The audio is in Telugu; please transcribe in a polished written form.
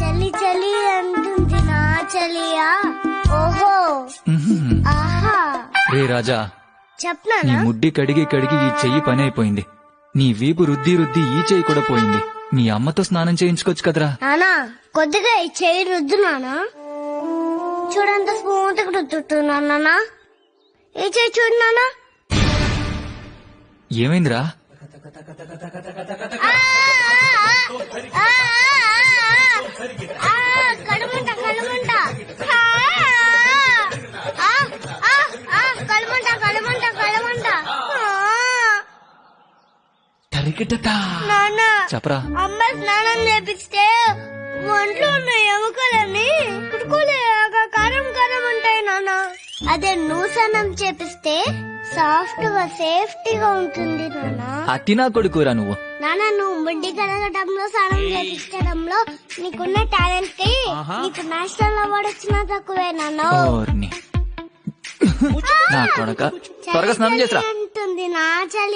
చలి చలి అంటుంది నా చలియా. ఓహో ఆహా. రే రాజా, చెప్పనా నీ ముడ్డి కడిగి కడిగి ఈ చెయ్యి పని అయిపోయింది. నీ వీపు రుద్ది రుద్ది ఈ చెయ్యి కూడా పోయింది. మీ అమ్మతో స్నానం చేయించుకోవచ్చు కదరా. నానా కొద్దిగా ఈ చెయ్యి రుద్దు నానా. చూడంత స్మూత్ గా రుద్దుతున్నాను నానా. ఈ చెయ్యి చూడు నానా. ఏమైందిరా? కడుమంట కడుమంట కడుమంట కడుమంట కడుమంట. నాన్న చెప్పరా. అమ్మ స్నానం చేపిస్తే ఒంట్లో ఉన్న ఎముకలన్నీ పుట్టుకోలేక కారం కారం ఉంటాయి నాన్న. అదే నువ్వు స్నానం చేపిస్తే సాఫ్ట్ గా సేఫ్టీగా ఉంటుంది నాన్న. అతినా కొడుకురా నువ్వు. నాన్న నువ్వు ముడ్డి కడగటంలో స్నానం చేపించడంలో నీకున్న టాలెంట్ కి నీకు నేషనల్ అవార్డు వచ్చినా తక్కువే నాన్న. ఓర్ని. నా కొడక త్వరగా స్నానం చేసిరా. ఉంటుంది నా చలి.